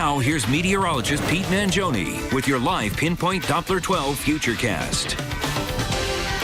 Now, here's meteorologist Pete Mangione with your live Pinpoint Doppler 12 Futurecast.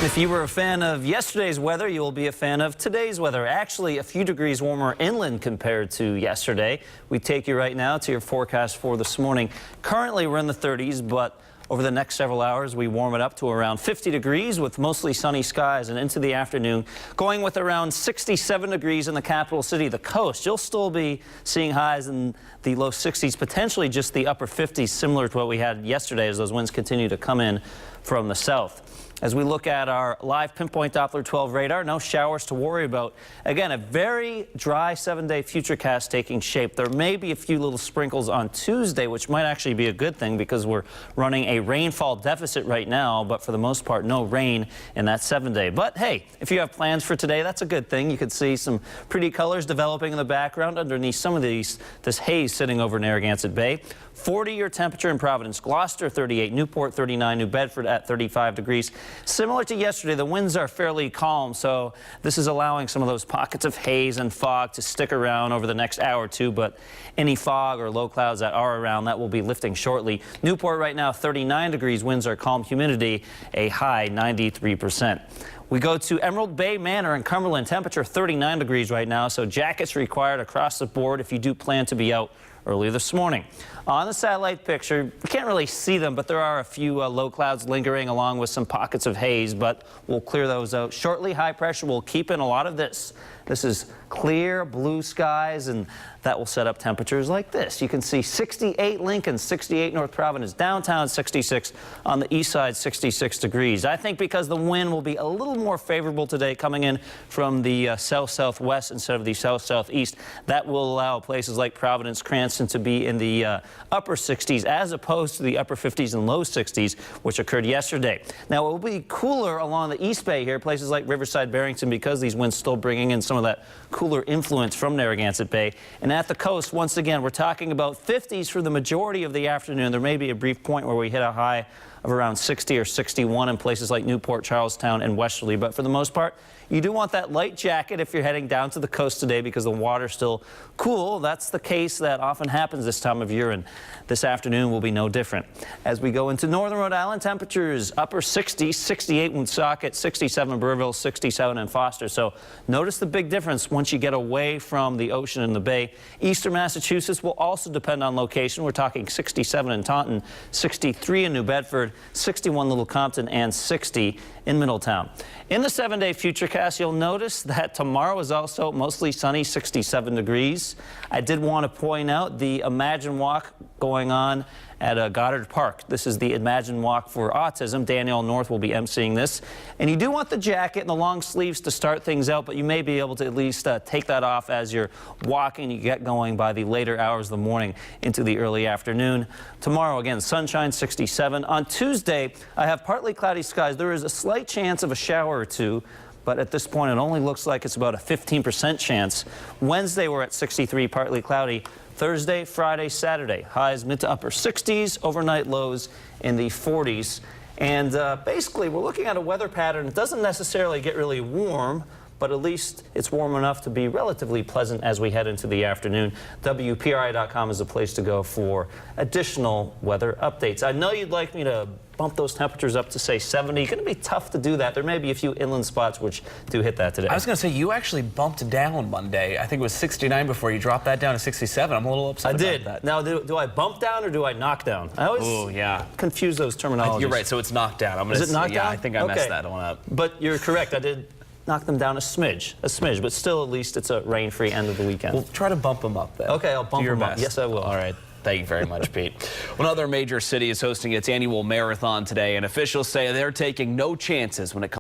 If you were a fan of yesterday's weather, you will be a fan of today's weather. Actually, a few degrees warmer inland compared to yesterday. We take you right now to your forecast for this morning. Currently, we're in the 30s, but over the next several hours, we warm it up to around 50 degrees with mostly sunny skies, and into the afternoon, going with around 67 degrees in the capital city, the coast. You'll still be seeing highs in the low 60s, potentially just the upper 50s, similar to what we had yesterday as those winds continue to come in from the south. As we look at our live Pinpoint Doppler 12 radar, no showers to worry about. Again, a very dry 7-day futurecast taking shape. There may be a few little sprinkles on Tuesday, which might actually be a good thing because we're running a rainfall deficit right now, but for the most part, no rain in that 7-day. But hey, if you have plans for today, that's a good thing. You can see some pretty colors developing in the background underneath some of this haze sitting over Narragansett Bay. 40-year temperature in Providence, Gloucester 38, Newport 39, New Bedford at 35 degrees. Similar to yesterday, the winds are fairly calm, so this is allowing some of those pockets of haze and fog to stick around over the next hour or two, but any fog or low clouds that are around, that will be lifting shortly. Newport right now 39 degrees, winds are calm, humidity a high 93%. We go to Emerald Bay Manor in Cumberland, temperature 39 degrees right now, so jackets required across the board if you do plan to be out early this morning. On the satellite picture, we can't really see them, but there are a few low clouds lingering along with some pockets of haze, but we'll clear those out shortly. High pressure will keep in a lot of this. This is clear blue skies, and that will set up temperatures like this. You can see 68 Lincoln, 68 North Providence, downtown 66, on the east side 66 degrees. I think because the wind will be a little more favorable today coming in from the south-southwest instead of the south-southeast, that will allow places like Providence, Cranston to be in the upper 60s as opposed to the upper 50s and low 60s, which occurred yesterday. Now, it will be cooler along the East Bay here, places like Riverside, Barrington, because these winds still bringing in some of that cooler influence from Narragansett Bay. And at the coast, once again, we're talking about 50s for the majority of the afternoon. There may be a brief point where we hit a high of around 60 or 61 in places like Newport, Charlestown, and Westerly. But for the most part, you do want that light jacket if you're heading down to the coast today because the water's still cool. That's the case that often happens this time of year, and this afternoon will be no different. As we go into northern Rhode Island, temperatures upper 60s, 68 in Woonsocket, 67 in Burrillville, 67 in Foster. So notice the big difference once you get away from the ocean and the bay. Eastern Massachusetts will also depend on location. We're talking 67 in Taunton, 63 in New Bedford, 61 Little Compton, and 60 in Middletown. In the 7-day futurecast, you'll notice that tomorrow is also mostly sunny, 67 degrees. I did want to point out the Imagine Walk going on at Goddard Park. This is the Imagine Walk for Autism. Danielle North will be emceeing this. And you do want the jacket and the long sleeves to start things out, but you may be able to at least take that off as you're walking. You get going by the later hours of the morning into the early afternoon. Tomorrow, again, sunshine, 67. On Tuesday, I have partly cloudy skies. There is a slight chance of a shower or two, but at this point, it only looks like it's about a 15% chance. Wednesday, we're at 63, partly cloudy. Thursday, Friday, Saturday, highs mid to upper 60s, overnight lows in the 40s. And basically, we're looking at a weather pattern. It doesn't necessarily get really warm, but at least it's warm enough to be relatively pleasant as we head into the afternoon. WPRI.com is the place to go for additional weather updates. I know you'd like me to bump those temperatures up to, say, 70. It's going to be tough to do that. There may be a few inland spots which do hit that today. I was going to say, you actually bumped down Monday. I think it was 69 before you dropped that down to 67. I'm a little upset about that. Now, do I bump down or do I knock down? I always confuse those terminologies. You're right, so it's knocked down. Is it knocked down? Yeah, I think I messed that one up. But you're correct. I did knock them down a smidge, but still at least it's a rain-free end of the weekend. We'll try to bump them up then. Okay, I'll bump them up. Yes, I will. All right. Thank you very much, Pete. One other major city is hosting its annual marathon today, and officials say they're taking no chances when it comes